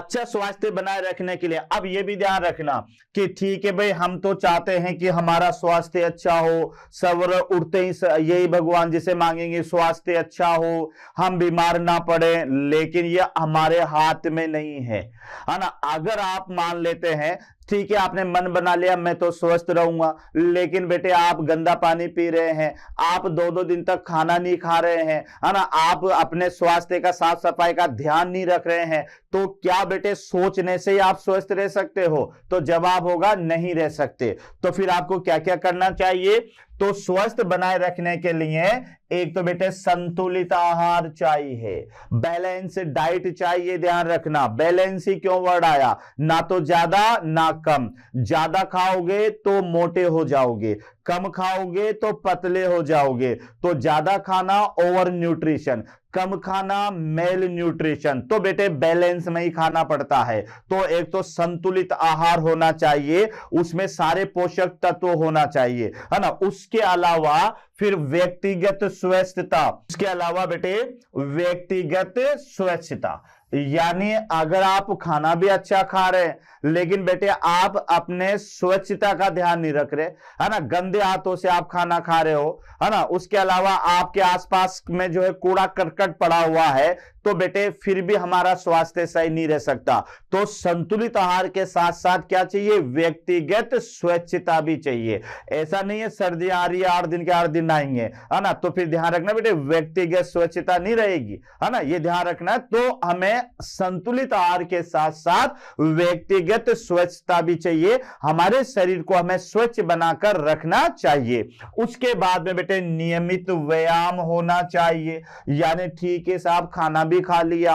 अच्छा स्वास्थ्य बनाए रखने के लिए अब ये भी ध्यान रखना कि ठीक है भाई, हम तो चाहते हैं कि हमारा स्वास्थ्य अच्छा हो, सवेरे उठते ही यही भगवान जिसे मांगेंगे स्वास्थ्य अच्छा हो, हम बीमार ना पड़े, लेकिन ये हमारे हाथ में नहीं है ना। अगर आप मान लेते हैं ठीक है, आपने मन बना लिया मैं तो स्वस्थ रहूंगा, लेकिन बेटे आप गंदा पानी पी रहे हैं, आप 2-2 दिन तक खाना नहीं खा रहे हैं, है ना, आप अपने स्वास्थ्य का साफ सफाई का ध्यान नहीं रख रहे हैं, तो क्या बेटे सोचने से ही आप स्वस्थ रह सकते हो? तो जवाब होगा नहीं रह सकते। तो फिर आपको क्या क्या करना चाहिए? तो स्वस्थ बनाए रखने के लिए एक तो बेटे संतुलित आहार चाहिए, बैलेंस डाइट चाहिए। ध्यान रखना बैलेंस ही क्यों वर्ड आया, ना तो ज्यादा ना कम। ज्यादा खाओगे तो मोटे हो जाओगे, कम खाओगे तो पतले हो जाओगे। तो ज्यादा खाना ओवर न्यूट्रिशन, कम खाना मेल न्यूट्रिशन। तो बेटे बैलेंस में ही खाना पड़ता है। तो एक तो संतुलित आहार होना चाहिए, उसमें सारे पोषक तत्व होना चाहिए, है ना। उसके अलावा फिर व्यक्तिगत स्वच्छता, उसके अलावा बेटे व्यक्तिगत स्वच्छता, यानी अगर आप खाना भी अच्छा खा रहे हैं लेकिन बेटे आप अपने स्वच्छता का ध्यान नहीं रख रहे, है ना, गंदे हाथों से आप खाना खा रहे हो, है ना, उसके अलावा आपके आसपास में जो है कूड़ा करकट पड़ा हुआ है, तो बेटे फिर भी हमारा स्वास्थ्य सही नहीं रह सकता। तो संतुलित आहार के साथ साथ क्या चाहिए? व्यक्तिगत स्वच्छता भी चाहिए। ऐसा नहीं है सर्दी आ रही है 8 दिन के 8 दिन आएंगे, है ना, तो फिर ध्यान रखना बेटे व्यक्तिगत स्वच्छता नहीं रहेगी, है ना, ये ध्यान रखना। तो हमें संतुलित आहार के साथ साथ व्यक्तिगत स्वच्छता भी चाहिए, हमारे शरीर को हमें स्वच्छ बनाकर रखना चाहिए। उसके बाद में बेटे नियमित व्यायाम होना चाहिए, यानी ठीक है साहब खाना भी खा लिया,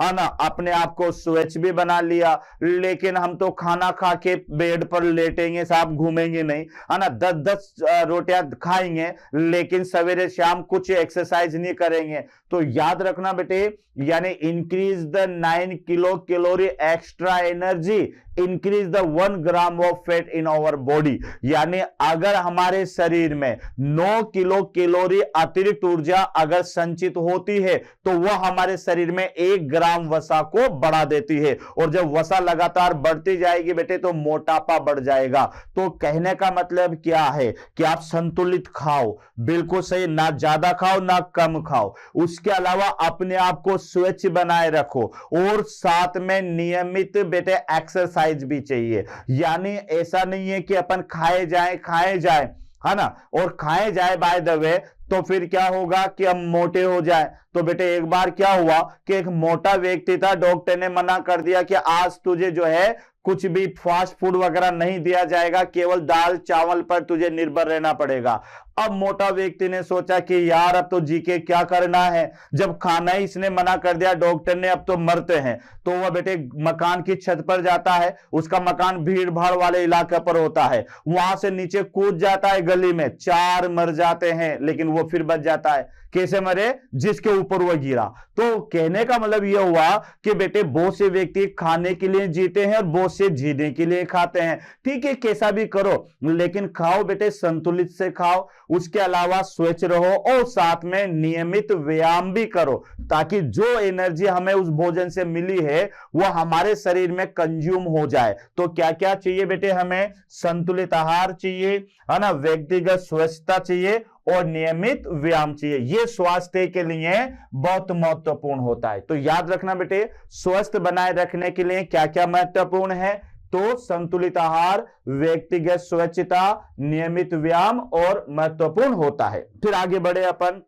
है ना, अपने आप को स्वच्छ भी बना लिया, लेकिन हम तो खाना खा के बेड पर लेटेंगे साहब, घूमेंगे नहीं, है ना, 10-10 रोटियां खाएंगे लेकिन सवेरे शाम कुछ एक्सरसाइज नहीं करेंगे। तो याद रखना बेटे, यानी increase the 9 kilo calorie extra energy, increase the 1 gram of fat in our body. यानी अगर हमारे शरीर में 9 किलो कैलोरी अतिरिक्त ऊर्जा अगर संचित होती है तो वह हमारे शरीर में 1 ग्राम वसा को बढ़ा देती है, और जब वसा लगातार बढ़ती जाएगी बेटे तो मोटापा बढ़ जाएगा। तो कहने का मतलब क्या है कि आप संतुलित खाओ, बिल्कुल सही, ना ज्यादा खाओ ना कम खाओ, उसके अलावा अपने आप को स्वच्छ बनाए रखो, और साथ में नियमित बेटे एक्सरसाइज भी चाहिए। यानी ऐसा नहीं है कि अपन खाए जाए, है ना, और खाए जाए बाय द वे, तो फिर क्या होगा कि हम मोटे हो जाए। तो बेटे एक बार क्या हुआ कि एक मोटा व्यक्ति था, डॉक्टर ने मना कर दिया कि आज तुझे जो है कुछ भी फास्ट फूड वगैरह नहीं दिया जाएगा, केवल दाल चावल पर तुझे निर्भर रहना पड़ेगा। अब मोटा व्यक्ति ने सोचा कि यार अब तो जी के क्या करना है, जब खाना ही इसने मना कर दिया डॉक्टर ने, अब तो मरते हैं। तो वह बेटे मकान की छत पर जाता है, उसका मकान भीड़ भाड़ वाले इलाके पर होता है, वहां से नीचे कूद जाता है गली में, 4 मर जाते हैं लेकिन वो फिर बच जाता है। कैसे मरे? जिसके ऊपर वो गिरा। तो कहने का मतलब यह हुआ कि बेटे बहुत से व्यक्ति खाने के लिए जीते हैं और बहुत से जीने के लिए खाते हैं। ठीक है, कैसा भी करो लेकिन खाओ बेटे संतुलित से खाओ, उसके अलावा स्वच्छ रहो और साथ में नियमित व्यायाम भी करो, ताकि जो एनर्जी हमें उस भोजन से मिली है वह हमारे शरीर में कंज्यूम हो जाए। तो क्या क्या चाहिए बेटे? हमें संतुलित आहार चाहिए, है ना, व्यक्तिगत स्वच्छता चाहिए और नियमित व्यायाम चाहिए। ये स्वास्थ्य के लिए बहुत महत्वपूर्ण होता है। तो याद रखना बेटे, स्वस्थ बनाए रखने के लिए क्या क्या महत्वपूर्ण है? तो संतुलित आहार, व्यक्तिगत स्वच्छता, नियमित व्यायाम और महत्वपूर्ण होता है। फिर आगे बढ़े अपन।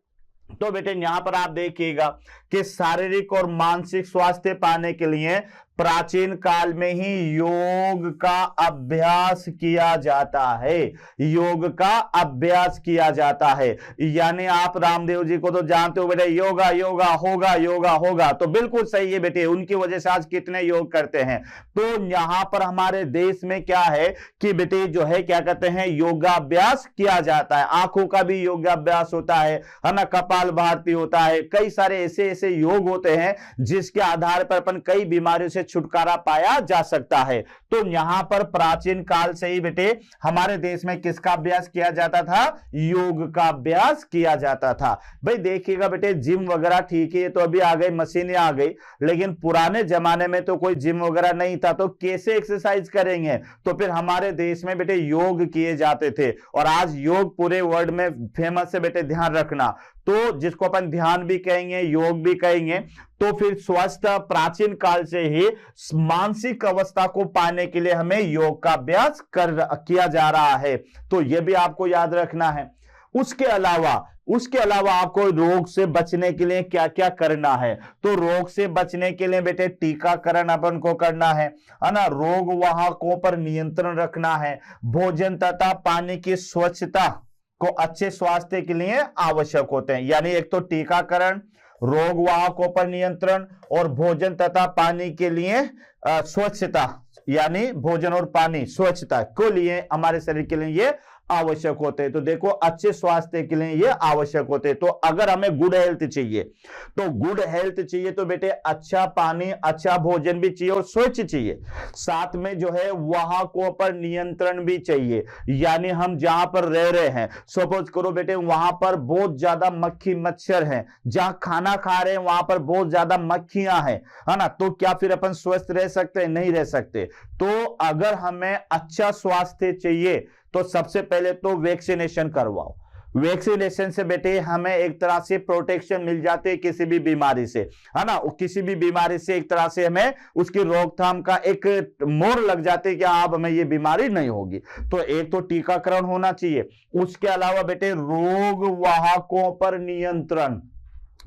तो बेटे यहां पर आप देखिएगा कि शारीरिक और मानसिक स्वास्थ्य पाने के लिए प्राचीन काल में ही योग का अभ्यास किया जाता है, योग का अभ्यास किया जाता है। यानी आप रामदेव जी को तो जानते हो बेटे, योगा योगा होगा, योगा होगा, तो बिल्कुल सही है बेटे, उनकी वजह से आज कितने योग करते हैं। तो यहां पर हमारे देश में क्या है कि बेटे जो है क्या कहते हैं, योगाभ्यास किया जाता है। आंखों का भी योगाभ्यास होता है ना, कपाल भारती होता है, कई सारे ऐसे ऐसे योग होते हैं जिसके आधार पर अपन कई बीमारियों से छुटकारा पाया जा सकता है। तो यहां पर प्राचीन काल से ही बेटे हमारे देश में किसका अभ्यास किया जाता था? योग का अभ्यास किया जाता था। भाई देखिएगा बेटे, जिम वगैरह ठीक है, तो अभी आ गई, मशीनें आ गई, लेकिन पुराने जमाने में तो कोई जिम वगैरह नहीं था, तो कैसे एक्सरसाइज करेंगे? तो फिर हमारे देश में बेटे योग किए जाते थे, और आज योग पूरे वर्ल्ड में फेमस है बेटे, ध्यान रखना। तो जिसको अपन ध्यान भी कहेंगे, योग भी कहेंगे, तो फिर स्वस्थ प्राचीन काल से ही मानसिक अवस्था को पाने के लिए हमें योग का अभ्यास किया जा रहा है। तो यह भी आपको याद रखना है। उसके अलावा आपको रोग से बचने के लिए क्या क्या करना है? तो रोग से बचने के लिए बेटे टीकाकरण अपन को करना है ना, रोग वाहकों पर नियंत्रण रखना है, भोजन तथा पानी की स्वच्छता को अच्छे स्वास्थ्य के लिए आवश्यक होते हैं। यानी एक तो टीकाकरण, रोग वाहकों पर नियंत्रण, और भोजन तथा पानी के लिए स्वच्छता, यानी भोजन और पानी स्वच्छता को लिए हमारे शरीर के लिए ये आवश्यक होते हैं। तो देखो, अच्छे स्वास्थ्य के लिए ये आवश्यक होते हैं। तो अगर हमें गुड हेल्थ चाहिए, तो गुड हेल्थ चाहिए तो बेटे अच्छा पानी, अच्छा भोजन भी चाहिए और स्वच्छ चाहिए। साथ में जो है वाहकों पर नियंत्रण भी चाहिए, यानी हम जहां पर रह रहे हैं, सपोज करो बेटे वहां पर बहुत ज्यादा मक्खी मच्छर है, जहां खाना खा रहे हैं वहां पर बहुत ज्यादा मक्खियां हैं, है ना, तो क्या फिर अपन स्वस्थ रह सकते हैं? नहीं रह सकते। तो अगर हमें अच्छा स्वास्थ्य चाहिए तो सबसे पहले तो वैक्सीनेशन करवाओ। वैक्सीनेशन से बेटे हमें एक तरह से प्रोटेक्शन मिल जाती है किसी भी बीमारी से, है ना, किसी भी बीमारी से एक तरह से हमें उसकी रोकथाम का एक मोहर लग जाती है कि अब हमें ये बीमारी नहीं होगी। तो एक तो टीकाकरण होना चाहिए। उसके अलावा बेटे रोग वाहकों पर नियंत्रण,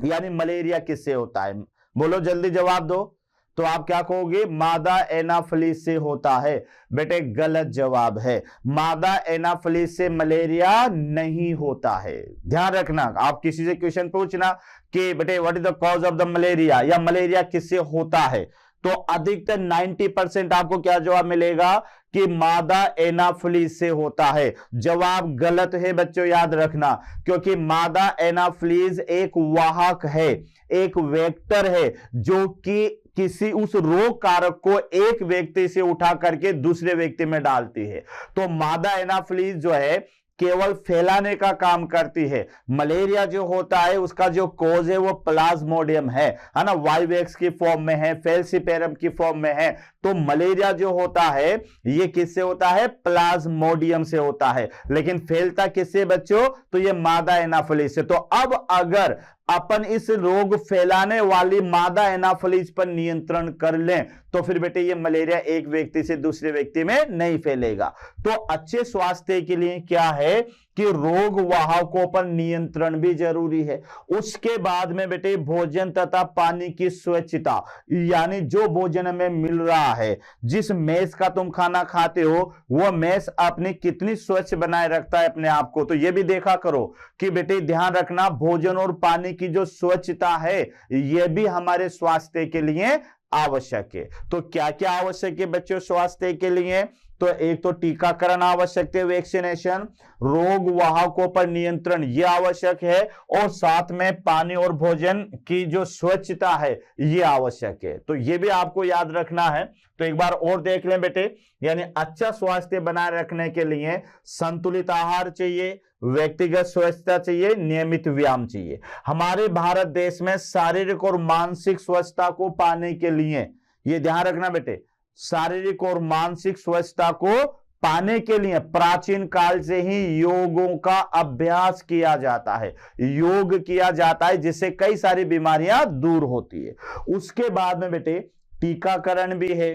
यानी मलेरिया किससे होता है? बोलो जल्दी जवाब दो। तो आप क्या कहोगे? मादा एनाफिलिस से होता है। बेटे गलत जवाब है, मादा एनाफिलिस से मलेरिया नहीं होता है। ध्यान रखना, आप किसी से क्वेश्चन पूछना कि बेटे what is the cause of the malaria, या मलेरिया किससे होता है, तो अधिकतर 90% आपको क्या जवाब मिलेगा कि मादा एनाफिलिस से होता है। जवाब गलत है बच्चों, याद रखना, क्योंकि मादा एनाफिलिस एक वाहक है, एक वेक्टर है, जो कि किसी उस रोग कारक को एक व्यक्ति से उठा करके दूसरे व्यक्ति में डालती है। तो मादा एनाफिलिस जो है केवल फैलाने का काम करती है। मलेरिया जो होता है उसका जो कोज है वो प्लाज्मोडियम है ना, वाइवेक्स की फॉर्म में है, फेल्सीपेरम की फॉर्म में है। तो मलेरिया जो होता है ये किससे होता है? प्लाज्मोडियम से होता है। लेकिन फैलता किससे बच्चों? तो ये मादा एनाफिलिस से। तो अब अगर अपन इस रोग फैलाने वाली मादा एनाफिलिस पर नियंत्रण कर लें तो फिर बेटे ये मलेरिया एक व्यक्ति से दूसरे व्यक्ति में नहीं फैलेगा। तो अच्छे स्वास्थ्य के लिए क्या है कि रोग वाहकों पर नियंत्रण भी जरूरी है। उसके बाद में बेटे भोजन तथा पानी की स्वच्छता, यानी जो भोजन हमें मिल रहा है, जिस मेस का तुम खाना खाते हो वो मेस अपनी कितनी स्वच्छ बनाए रखता है अपने आप को, तो ये भी देखा करो कि बेटे ध्यान रखना भोजन और पानी की जो स्वच्छता है ये भी हमारे स्वास्थ्य के लिए आवश्यक है। तो क्या क्या आवश्यक है बच्चों स्वास्थ्य के लिए? तो एक तो टीकाकरण आवश्यक है, वैक्सीनेशन, रोग वाहकों पर नियंत्रण ये आवश्यक है, और साथ में पानी और भोजन की जो स्वच्छता है ये आवश्यक है। तो ये भी आपको याद रखना है। तो एक बार और देख लें बेटे, यानी अच्छा स्वास्थ्य बनाए रखने के लिए संतुलित आहार चाहिए, व्यक्तिगत स्वच्छता चाहिए, नियमित व्यायाम चाहिए। हमारे भारत देश में शारीरिक और मानसिक स्वच्छता को पाने के लिए, ये ध्यान रखना बेटे, शारीरिक और मानसिक स्वच्छता को पाने के लिए प्राचीन काल से ही योगों का अभ्यास किया जाता है, योग किया जाता है, जिससे कई सारी बीमारियां दूर होती है। उसके बाद में बेटे टीकाकरण भी है,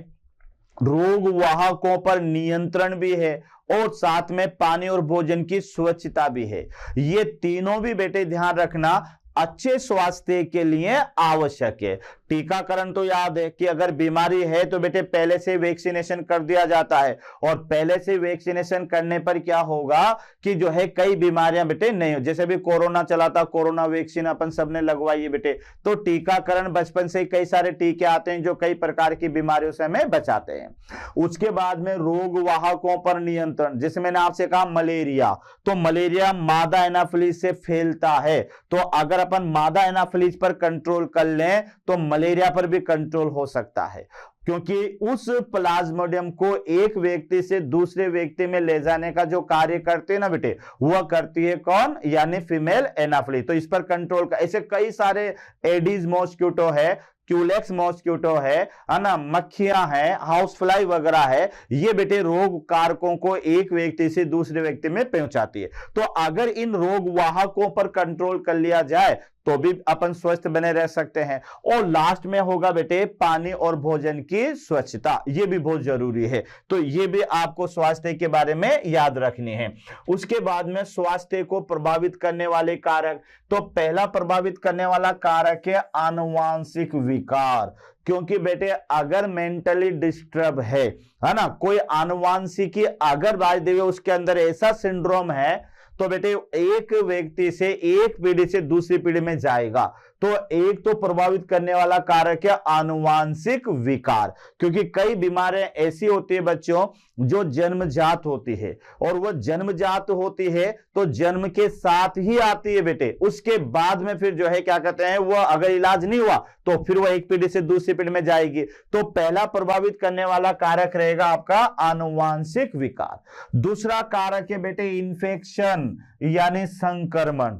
रोग वाहकों पर नियंत्रण भी है, और साथ में पानी और भोजन की स्वच्छता भी है। ये तीनों भी बेटे ध्यान रखना अच्छे स्वास्थ्य के लिए आवश्यक है। टीकाकरण तो याद है कि अगर बीमारी है तो बेटे पहले से वैक्सीनेशन कर दिया जाता है, और पहले से वैक्सीनेशन करने पर क्या होगा कि जो है कई बीमारियां बेटे नहीं हो, जैसे भी कोरोना चला था, कोरोना वैक्सीन अपन सबने लगवाई है बेटे। तो टीकाकरण बचपन से कई सारे टीके आते हैं जो कई प्रकार की बीमारियों से हमें बचाते हैं। उसके बाद में रोग वाहकों पर नियंत्रण, जैसे मैंने आपसे कहा मलेरिया, तो मलेरिया मादा एनाफिलिस से फैलता है। तो अगर अपन मादा एनाफिलीज पर कंट्रोल कर लें तो मलेरिया पर भी कंट्रोल हो सकता है, क्योंकि उस प्लाज्मोडियम को एक व्यक्ति से दूसरे व्यक्ति में ले जाने का जो कार्य करते हैं ना बेटे, वह करती है कौन, यानी फीमेल एनाफिलीज। तो इस पर कंट्रोल का, ऐसे कई सारे एडिस मॉस्किटो है, क्यूलेक्स मॉस्किटो है ना, मक्खियां हैं, हाउस फ्लाई वगैरह है, ये बेटे रोग कारकों को एक व्यक्ति से दूसरे व्यक्ति में पहुंचाती है। तो अगर इन रोग वाहकों पर कंट्रोल कर लिया जाए तो भी अपन स्वस्थ बने रह सकते हैं। और लास्ट में होगा बेटे पानी और भोजन की स्वच्छता, ये भी बहुत जरूरी है, तो ये भी आपको स्वास्थ्य के बारे में याद रखनी है। उसके बाद में स्वास्थ्य को प्रभावित करने वाले कारक, तो पहला प्रभावित करने वाला कारक है आनुवांशिक विकार, क्योंकि बेटे अगर मेंटली डिस्टर्ब है ना, कोई आनुवांशिकी अगर राजदेवी उसके अंदर ऐसा सिंड्रोम है तो बेटे एक व्यक्ति से एक पीढ़ी से दूसरी पीढ़ी में जाएगा। तो एक तो प्रभावित करने वाला कारक है आनुवांशिक विकार, क्योंकि कई बीमारियां ऐसी होती है बच्चों जो जन्मजात होती है, और वो जन्मजात होती है तो जन्म के साथ ही आती है बेटे, उसके बाद में फिर जो है क्या कहते हैं, वो अगर इलाज नहीं हुआ तो फिर वो एक पीढ़ी से दूसरी पीढ़ी में जाएगी। तो पहला प्रभावित करने वाला कारक रहेगा आपका आनुवांशिक विकार। दूसरा कारक है बेटे इन्फेक्शन यानी संक्रमण।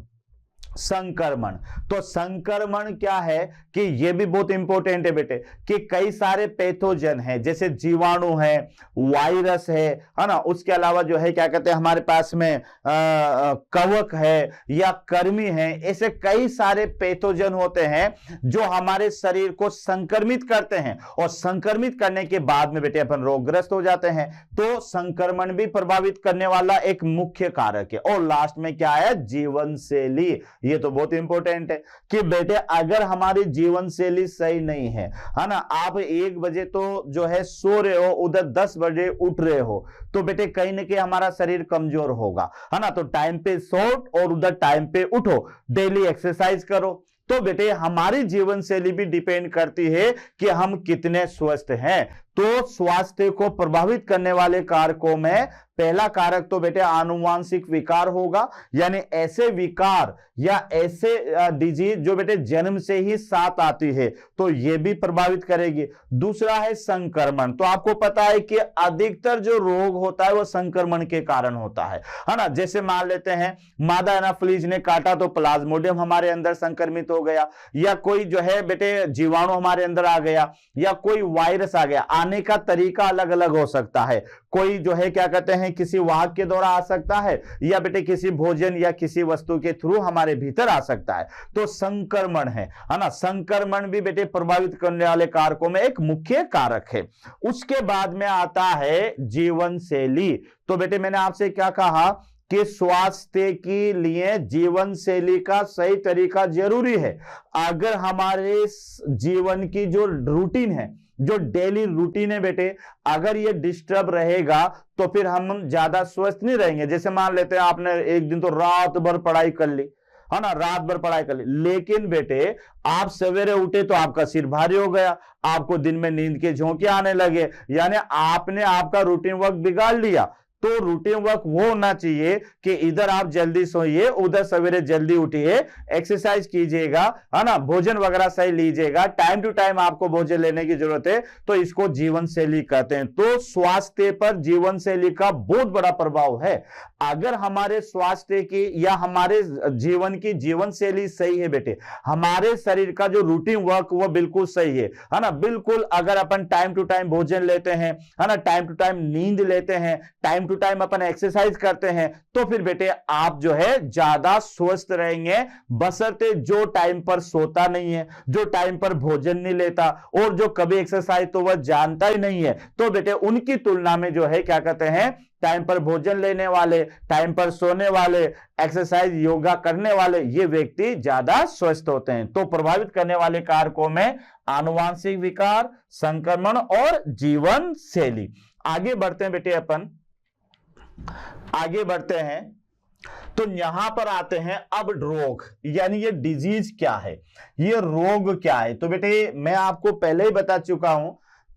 संक्रमण, तो संक्रमण क्या है कि ये भी बहुत इंपॉर्टेंट है बेटे, कि कई सारे पैथोजन हैं, जैसे जीवाणु है, वायरस है ना, उसके अलावा जो है क्या कहते हैं हमारे पास में कवक है या कृमि है, ऐसे कई सारे पैथोजन होते हैं जो हमारे शरीर को संक्रमित करते हैं, और संक्रमित करने के बाद में बेटे अपन रोगग्रस्त हो जाते हैं। तो संक्रमण भी प्रभावित करने वाला एक मुख्य कारक है। और लास्ट में क्या है, जीवन शैली, ये तो बहुत इंपॉर्टेंट है कि बेटे अगर हमारी जीवन शैली सही नहीं है ना, आप 1 बजे तो जो है सो रहे हो, उधर 10 बजे उठ रहे हो, तो बेटे कहीं ना कहीं हमारा शरीर कमजोर होगा, है ना। तो टाइम पे सो और उधर टाइम पे उठो, डेली एक्सरसाइज करो, तो बेटे हमारी जीवन शैली भी डिपेंड करती है कि हम कितने स्वस्थ हैं। तो स्वास्थ्य को प्रभावित करने वाले कारकों में पहला कारक तो बेटे आनुवांशिक विकार होगा, यानी ऐसे विकार या ऐसे डिजीज जो बेटे जन्म से ही साथ आती है, तो ये भी प्रभावित करेगी। दूसरा है संक्रमण, तो आपको पता है कि अधिकतर जो रोग होता है वो संक्रमण के कारण होता है ना। जैसे मान लेते हैं मादा एनाफिलीज ने काटा तो प्लाज्मोडियम हमारे अंदर संक्रमित हो गया, या कोई जो है बेटे जीवाणु हमारे अंदर आ गया, या कोई वायरस आ गया। आने का तरीका अलग अलग हो सकता है, कोई जो है क्या कहते हैं किसी वाहक के द्वारा आ सकता है, या बेटे किसी भोजन या किसी वस्तु के थ्रू हमारे भीतर आ सकता है। तो संक्रमण है ना, संक्रमण भी बेटे प्रभावित करने वाले कारकों में एक मुख्य कारक है। उसके बाद में आता है जीवन शैली। तो बेटे मैंने आपसे क्या कहा कि स्वास्थ्य के लिए जीवन शैली का सही तरीका जरूरी है। अगर हमारे जीवन की जो रूटीन है, जो डेली रूटीन है बेटे, अगर ये डिस्टर्ब रहेगा तो फिर हम ज्यादा स्वस्थ नहीं रहेंगे। जैसे मान लेते हैं आपने एक दिन तो रात भर पढ़ाई कर ली, है ना, रात भर पढ़ाई कर ली, लेकिन बेटे आप सवेरे उठे तो आपका सिर भारी हो गया, आपको दिन में नींद के झोंके आने लगे, यानी आपने आपका रूटीन वर्क बिगाड़ लिया। तो रूटीन वर्क वो होना चाहिए कि इधर आप जल्दी सोइए, उधर सवेरे जल्दी उठिए, एक्सरसाइज कीजिएगा, है ना, भोजन वगैरह सही लीजिएगा, टाइम टू टाइम आपको भोजन लेने की जरूरत है। तो इसको जीवन शैली कहते हैं। तो स्वास्थ्य पर जीवन शैली का बहुत बड़ा प्रभाव है। अगर हमारे स्वास्थ्य की या हमारे जीवन की जीवन शैली सही है बेटे, हमारे शरीर का जो रूटीन वर्क वो बिल्कुल सही है ना, बिल्कुल अगर अपन टाइम टू टाइम भोजन लेते हैं, है ना, टाइम टू टाइम नींद लेते हैं, टाइम टू टाइम अपन एक्सरसाइज करते हैं, तो फिर बेटे आप जो है ज्यादा स्वस्थ रहेंगे। बशर्ते जो टाइम पर सोता नहीं है, जो टाइम पर भोजन नहीं लेता, और जो कभी एक्सरसाइज तो वह जानता ही नहीं है, तो बेटे उनकी तुलना में जो है क्या कहते हैं टाइम पर भोजन लेने वाले, टाइम पर सोने वाले, एक्सरसाइज योगा करने वाले, ये व्यक्ति ज्यादा स्वस्थ होते हैं। तो प्रभावित करने वाले कारकों में आनुवांशिक विकार, संक्रमण और जीवन शैली। आगे बढ़ते हैं बेटे, अपन आगे बढ़ते हैं तो यहां पर आते हैं अब रोग, यानी ये डिजीज क्या है, ये रोग क्या है। तो बेटे मैं आपको पहले ही बता चुका हूं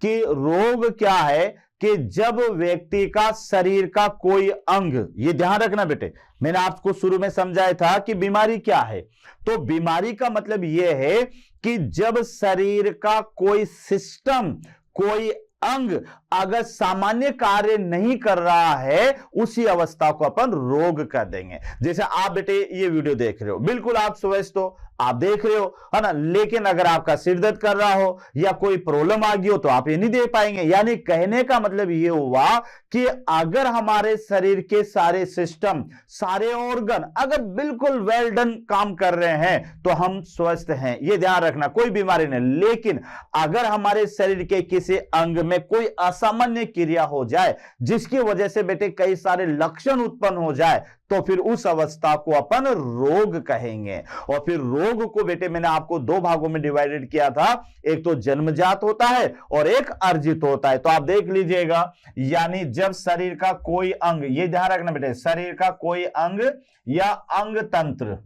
कि रोग क्या है कि जब व्यक्ति का शरीर का कोई अंग, ये ध्यान रखना बेटे, मैंने आपको शुरू में समझाया था कि बीमारी क्या है। तो बीमारी का मतलब यह है कि जब शरीर का कोई सिस्टम, कोई अंग अगर सामान्य कार्य नहीं कर रहा है, उसी अवस्था को अपन रोग कर देंगे। जैसे आप बेटे ये वीडियो देख रहे हो, बिल्कुल आप स्वस्थ हो, आप देख रहे हो, है ना, लेकिन अगर आपका सिर दर्द कर रहा हो या कोई प्रॉब्लम आ गई हो तो आप ये नहीं देख पाएंगे। यानी कहने का मतलब ये हुआ कि अगर हमारे शरीर के सारे सिस्टम, सारे ऑर्गन अगर बिल्कुल वेल डन काम कर रहे हैं तो हम स्वस्थ हैं, ये ध्यान रखना, कोई बीमारी नहीं। लेकिन अगर हमारे शरीर के किसी अंग में कोई असामान्य क्रिया हो जाए, जिसकी वजह से बेटे कई सारे लक्षण उत्पन्न हो जाए, तो फिर उस अवस्था को अपन रोग कहेंगे। और फिर रोग को बेटे मैंने आपको दो भागों में डिवाइडेड किया था, एक तो जन्मजात होता है और एक अर्जित होता है। तो आप देख लीजिएगा, यानी जब शरीर का कोई अंग, ये ध्यान रखना बेटे, शरीर का कोई अंग या अंग तंत्र,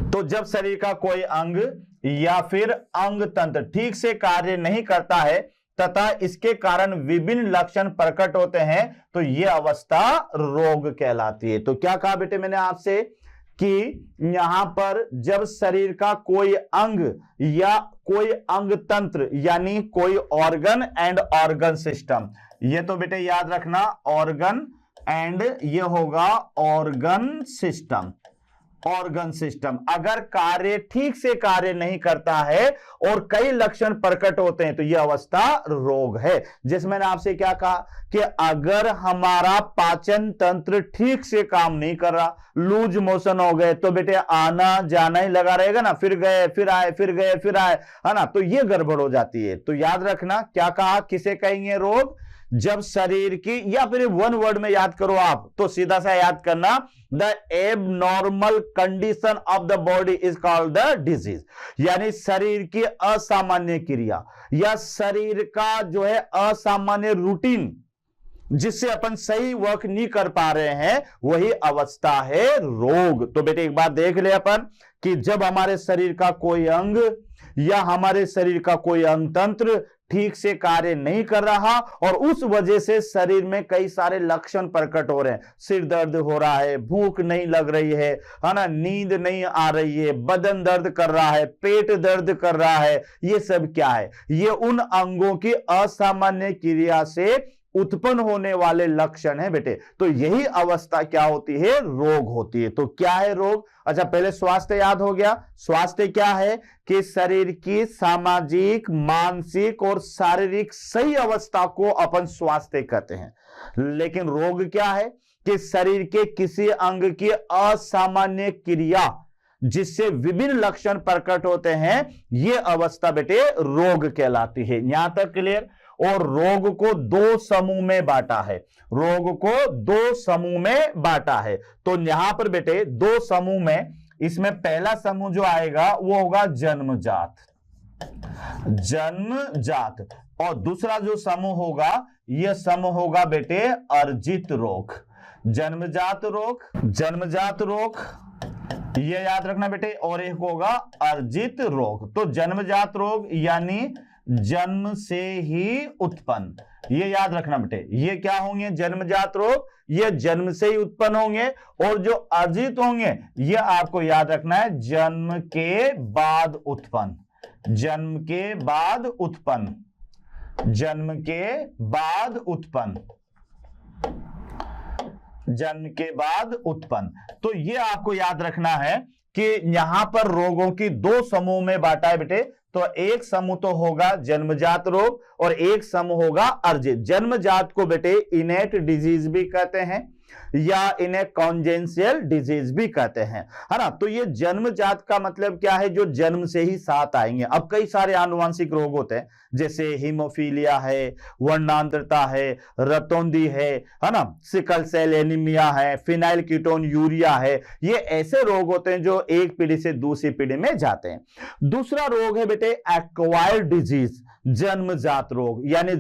तो जब शरीर का कोई अंग या फिर अंग तंत्र ठीक से कार्य नहीं करता है तथा इसके कारण विभिन्न लक्षण प्रकट होते हैं, तो यह अवस्था रोग कहलाती है। तो क्या कहा बेटे मैंने आपसे कि यहां पर जब शरीर का कोई अंग या कोई अंग तंत्र, यानी कोई ऑर्गन एंड ऑर्गन सिस्टम, ये तो बेटे याद रखना, ऑर्गन एंड ये होगा ऑर्गन सिस्टम, ऑर्गन सिस्टम अगर कार्य ठीक से कार्य नहीं करता है और कई लक्षण प्रकट होते हैं, तो यह अवस्था रोग है। जिसमें मैंने आपसे क्या कहा कि अगर हमारा पाचन तंत्र ठीक से काम नहीं कर रहा, लूज मोशन हो गए, तो बेटे आना जाना ही लगा रहेगा ना, फिर गए फिर आए, फिर गए फिर आए, है ना, तो यह गड़बड़ हो जाती है। तो याद रखना क्या कहा, किसे कहेंगे रोग, जब शरीर की, या फिर वन वर्ड में याद करो आप तो सीधा सा याद करना, the abnormal condition of the body is called the disease. यानी शरीर की असामान्य क्रिया या शरीर का जो है असामान्य रूटीन, जिससे अपन सही वर्क नहीं कर पा रहे हैं, वही अवस्था है रोग। तो बेटे एक बात देख ले अपन कि जब हमारे शरीर का कोई अंग या हमारे शरीर का कोई अंग तंत्र ठीक से कार्य नहीं कर रहा और उस वजह से शरीर में कई सारे लक्षण प्रकट हो रहे हैं, सिर दर्द हो रहा है, भूख नहीं लग रही है ना, नींद नहीं आ रही है, बदन दर्द कर रहा है, पेट दर्द कर रहा है, ये सब क्या है, ये उन अंगों की असामान्य क्रिया से उत्पन्न होने वाले लक्षण है बेटे। तो यही अवस्था क्या होती है, रोग होती है। तो क्या है रोग, अच्छा पहले स्वास्थ्य याद हो गया। स्वास्थ्य क्या है कि शरीर की सामाजिक, मानसिक और शारीरिक सही अवस्था को अपन स्वास्थ्य कहते हैं। लेकिन रोग क्या है कि शरीर के किसी अंग की असामान्य क्रिया जिससे विभिन्न लक्षण प्रकट होते हैं, यह अवस्था बेटे रोग कहलाती है। यहां तक क्लियर। और रोग को दो समूह में बांटा है, रोग को दो समूह में बांटा है। तो यहां पर बेटे दो समूह में, इसमें पहला समूह जो आएगा वो होगा जन्मजात, जन्मजात, और दूसरा जो समूह होगा यह समूह होगा बेटे अर्जित रोग। जन्मजात रोग, जन्मजात रोग ये याद रखना बेटे, और एक होगा अर्जित रोग। तो जन्मजात रोग यानी जन्म से ही उत्पन्न, ये याद रखना बेटे, ये क्या होंगे, जन्मजात रोग, ये जन्म से ही उत्पन्न होंगे। और जो अर्जित होंगे ये आपको याद रखना है जन्म के बाद उत्पन्न, जन्म के बाद उत्पन्न, जन्म के बाद उत्पन्न, जन्म के बाद उत्पन्न। तो ये आपको याद रखना है कि यहां पर रोगों की दो समूह में बांटा है बेटे। तो एक समूह तो होगा जन्मजात रोग और एक समूह होगा अर्जित। जन्मजात को बेटे इनेट डिजीज भी कहते हैं या इन्हें कॉन्जेंशियल डिजीज भी कहते हैं, है ना। तो ये जन्मजात का मतलब क्या है, जो जन्म से ही साथ आएंगे। अब कई सारे आनुवांशिक रोग होते हैं, जैसे हीमोफीलिया है, वर्णांतरता है, रतौंधी है ना, सिकल सेल एनीमिया है, फिनाइल कीटोन यूरिया है। ये ऐसे रोग होते हैं जो एक पीढ़ी से दूसरी पीढ़ी में जाते हैं। दूसरा रोग है बेटे एक्वायर्ड डिजीज, जन्मजात रोग, यानी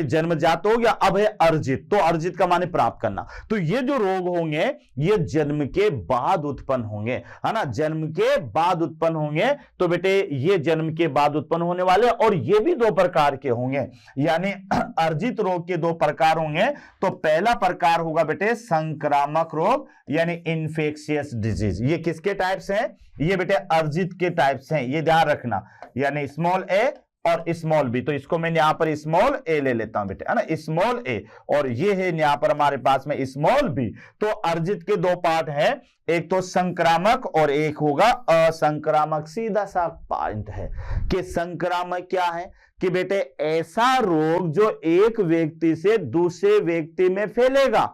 जन्मजात रोग, या अब है अर्जित, तो अर्जित का माने प्राप्त करना। तो ये जो रोग होंगे ये जन्म के बाद उत्पन्न होंगे, है ना, जन्म के बाद उत्पन्न होंगे। तो बेटे ये जन्म के बाद उत्पन्न होने वाले, और ये भी दो प्रकार के होंगे, यानी अर्जित रोग के दो प्रकार होंगे। तो पहला प्रकार होगा बेटे संक्रामक रोग, यानी इन्फेक्शियस डिजीज। ये किसके टाइप्स हैं? ये बेटे अर्जित के टाइप्स हैं, ये ध्यान रखना, यानी स्मॉल ए और स्मॉल बी। तो इसको मैं यहां पर स्मॉल ए ले लेता हूं बेटे, है ना, स्मॉल ए, और ये है यहां पर हमारे पास में स्मॉल बी। तो अर्जित के दो पार्ट है, एक तो संक्रामक और एक होगा असंक्रामक। सीधा सा पॉइंट है कि संक्रामक क्या है कि बेटे ऐसा रोग जो एक व्यक्ति से दूसरे व्यक्ति में फैलेगा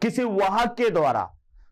किसी वाहक के द्वारा,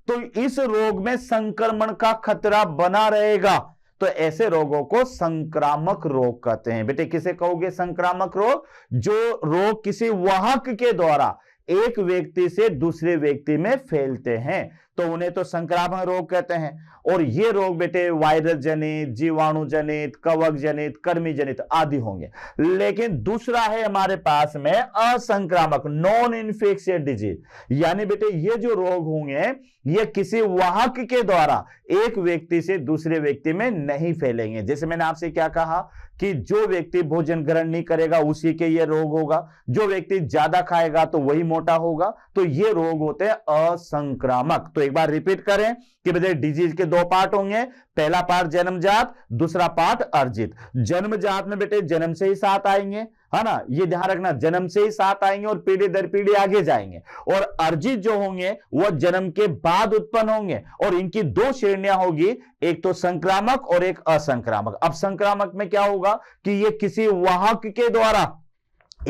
तो इस रोग में संक्रमण का खतरा बना रहेगा। तो ऐसे रोगों को संक्रामक रोग कहते हैं। बेटे किसे कहोगे संक्रामक रोग? जो रोग किसी वाहक के द्वारा एक व्यक्ति से दूसरे व्यक्ति में फैलते हैं, तो उन्हें तो संक्रामक रोग कहते हैं। और ये रोग बेटे वायरस जनित, जीवाणु जनित, कवक जनित, कृमि जनित आदि होंगे। लेकिन दूसरा है हमारे पास में असंक्रामक, नॉन इन्फेक्शियस डिजीज, यानी बेटे ये जो रोग होंगे ये किसी वाहक के द्वारा एक व्यक्ति से दूसरे व्यक्ति में नहीं फैलेंगे। जैसे मैंने आपसे क्या कहा कि जो व्यक्ति भोजन ग्रहण नहीं करेगा उसी के ये रोग होगा, जो व्यक्ति ज्यादा खाएगा तो वही मोटा होगा। तो ये रोग होते हैं असंक्रामक। तो एक बार रिपीट करें कि बेटे डिजीज के दो पार्ट होंगे, पहला पार्ट जन्मजात, दूसरा पार्ट अर्जित। जन्मजात में बेटे जन्म से ही साथ आएंगे, है ना, ये ध्यान रखना, जन्म से ही साथ आएंगे और पीढ़ी दर पीढ़ी आगे जाएंगे। और अर्जित जो होंगे वो जन्म के बाद उत्पन्न होंगे, और इनकी दो श्रेणियां होगी, एक तो संक्रामक और एक असंक्रामक। अब संक्रामक में क्या होगा कि ये किसी वाहक के द्वारा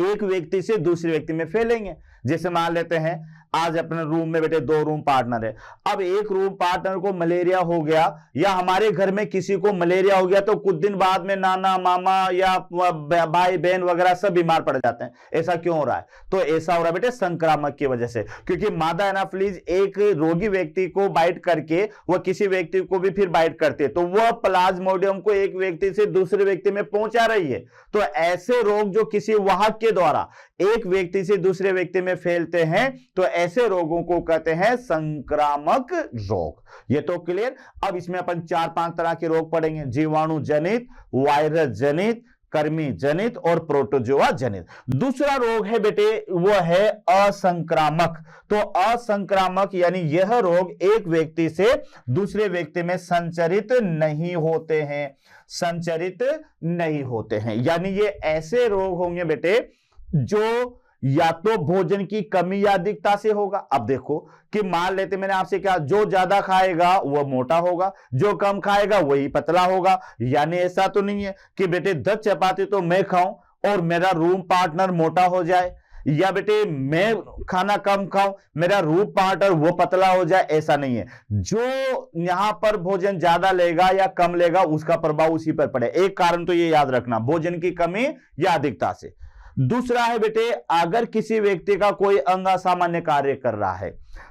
एक व्यक्ति से दूसरे व्यक्ति में फैलेंगे। जैसे मान लेते हैं आज अपने रूम में बेटे दो रूम पार्टनर है, अब एक रूम पार्टनर को मलेरिया हो गया, या हमारे घर में किसी को मलेरिया हो गया, तो कुछ दिन बाद में नाना मामा या भाई बहन वगैरह सब बीमार पड़ जाते हैं। ऐसा क्यों हो रहा है? तो ऐसा हो रहा है बेटे संक्रामक की वजह से, क्योंकि मादा एनाफिलीज एक रोगी व्यक्ति को बाइट करके वह किसी व्यक्ति को भी फिर बाइट करती है, तो वह प्लाज्मोडियम को एक व्यक्ति से दूसरे व्यक्ति में पहुंचा रही है। तो ऐसे रोग जो किसी वाहक के द्वारा एक व्यक्ति से दूसरे व्यक्ति में फैलते हैं, तो ऐसे रोगों को कहते हैं संक्रामक रोग। ये तो क्लियर। अब इसमें अपन 4-5 तरह के रोग पढ़ेंगे, जीवाणु जनित, वायरस जनित, कृमि जनित और प्रोटोजोआ जनित। दूसरा रोग है बेटे वो है असंक्रामक। तो असंक्रामक यानी यह रोग एक व्यक्ति से दूसरे व्यक्ति में संचरित नहीं होते हैं, संचरित नहीं होते हैं। यानी ये ऐसे रोग होंगे बेटे जो या तो भोजन की कमी या अधिकता से होगा। अब देखो कि मान लेते मैंने आपसे कहा जो ज्यादा खाएगा वह मोटा होगा, जो कम खाएगा वही पतला होगा। यानी ऐसा तो नहीं है कि बेटे 10 चपाती तो मैं खाऊं और मेरा रूम पार्टनर मोटा हो जाए, या बेटे मैं खाना कम खाऊं मेरा रूम पार्टनर वो पतला हो जाए, ऐसा नहीं है। जो यहां पर भोजन ज्यादा लेगा या कम लेगा उसका प्रभाव उसी पर पड़े। एक कारण तो ये याद रखना, भोजन की कमी या अधिकता से। दूसरा है बेटे अगर किसी व्यक्ति का कोई अंग असामान्य कार्य कर रहा है,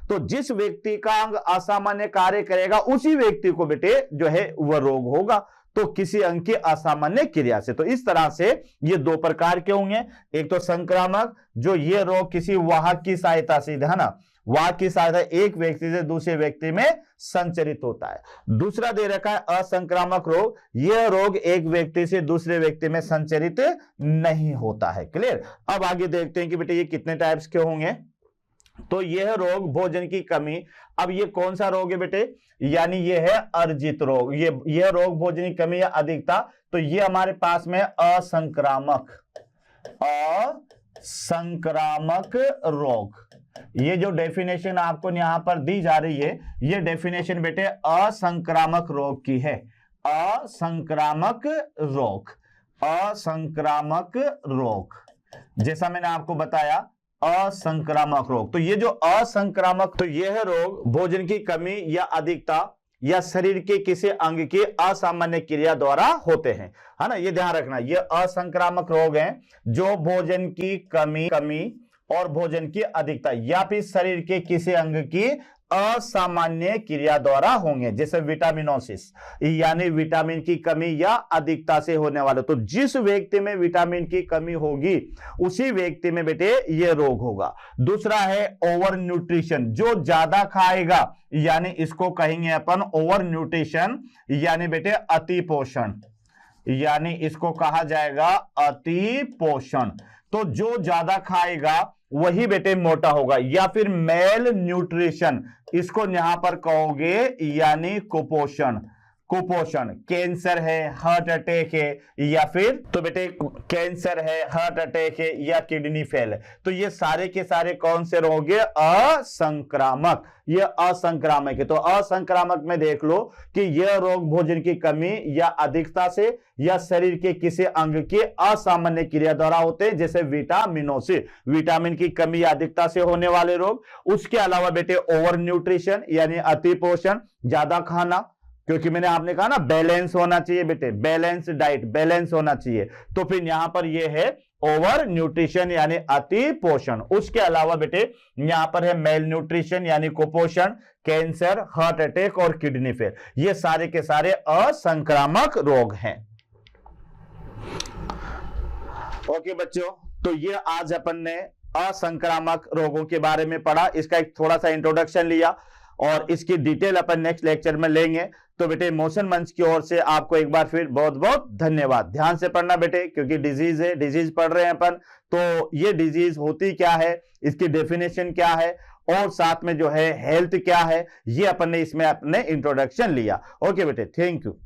तो जिस व्यक्ति का अंग असामान्य कार्य करेगा उसी व्यक्ति को बेटे जो है वह रोग होगा, तो किसी अंग की असामान्य क्रिया से। तो इस तरह से ये दो प्रकार के होंगे, एक तो संक्रामक जो ये रोग किसी वाहक की सहायता से, है ना, वाहक की सहायता एक व्यक्ति से दूसरे व्यक्ति में संचरित होता है। दूसरा दे रखा है असंक्रामक रोग, यह रोग एक व्यक्ति से दूसरे व्यक्ति में संचरित नहीं होता है। क्लियर। अब आगे देखते हैं कि बेटे ये कितने टाइप्स के होंगे। तो यह रोग भोजन की कमी, अब ये कौन सा रोग है बेटे, यानी ये है अर्जित रोग। यह रोग भोजन की कमी या अधिकता, तो ये हमारे पास में असंक्रामक रोग। ये जो डेफिनेशन आपको यहां पर दी जा रही है, ये डेफिनेशन बेटे असंक्रामक रोग की है। असंक्रामक रोग, असंक्रामक रोग, जैसा मैंने आपको बताया असंक्रामक रोग। तो ये जो असंक्रामक, तो यह रोग भोजन की कमी या अधिकता या शरीर के किसी अंग की असामान्य क्रिया द्वारा होते हैं, है ना, ये ध्यान रखना। ये असंक्रामक रोग हैं जो भोजन की कमी और भोजन की अधिकता या फिर शरीर के किसी अंग की असामान्य क्रिया द्वारा होंगे, जैसे विटामिनोसिस यानी विटामिन की कमी या अधिकता से होने वाले। तो जिस व्यक्ति में विटामिन की कमी होगी उसी व्यक्ति में बेटे ये रोग होगा। दूसरा है ओवर न्यूट्रिशन, जो ज्यादा खाएगा यानी इसको कहेंगे अपन ओवर न्यूट्रिशन यानी बेटे अति पोषण, यानी इसको कहा जाएगा अति पोषण। तो जो ज्यादा खाएगा वही बेटे मोटा होगा। या फिर मेल न्यूट्रिशन, इसको यहां पर कहोगे यानी कुपोषण। कुपोषण कैंसर है, हार्ट अटैक है, या फिर तो बेटे कैंसर है, हार्ट अटैक है या किडनी फेल है। तो ये सारे के सारे कौन से रोग है? असंक्रामक। ये असंक्रामक है। तो असंक्रामक में देख लो कि यह रोग भोजन की कमी या अधिकता से या शरीर के किसी अंग की असामान्य क्रिया द्वारा होते हैं, जैसे विटामिनोसिस, विटामिन की कमी या अधिकता से होने वाले रोग। उसके अलावा बेटे ओवर न्यूट्रिशन यानी अति पोषण, ज्यादा खाना, क्योंकि मैंने आपने कहा ना बैलेंस होना चाहिए बेटे, बैलेंस डाइट, बैलेंस होना चाहिए। तो फिर यहां पर ये है ओवर न्यूट्रिशन यानी अति पोषण। उसके अलावा बेटे यहां पर है मेल न्यूट्रिशन यानी कुपोषण, कैंसर, हार्ट अटैक और किडनी फेल। ये सारे के सारे असंक्रामक रोग हैं। ओके बच्चों, तो ये आज अपन ने असंक्रामक रोगों के बारे में पढ़ा, इसका एक थोड़ा सा इंट्रोडक्शन लिया और इसकी डिटेल अपन नेक्स्ट लेक्चर में लेंगे। तो बेटे मोशन मंच की ओर से आपको एक बार फिर बहुत बहुत धन्यवाद। ध्यान से पढ़ना बेटे, क्योंकि डिजीज है, डिजीज पढ़ रहे हैं अपन। तो ये डिजीज होती क्या है, इसकी डेफिनेशन क्या है और साथ में जो है हेल्थ क्या है, ये अपन ने इसमें अपने इंट्रोडक्शन लिया। ओके बेटे, थैंक यू।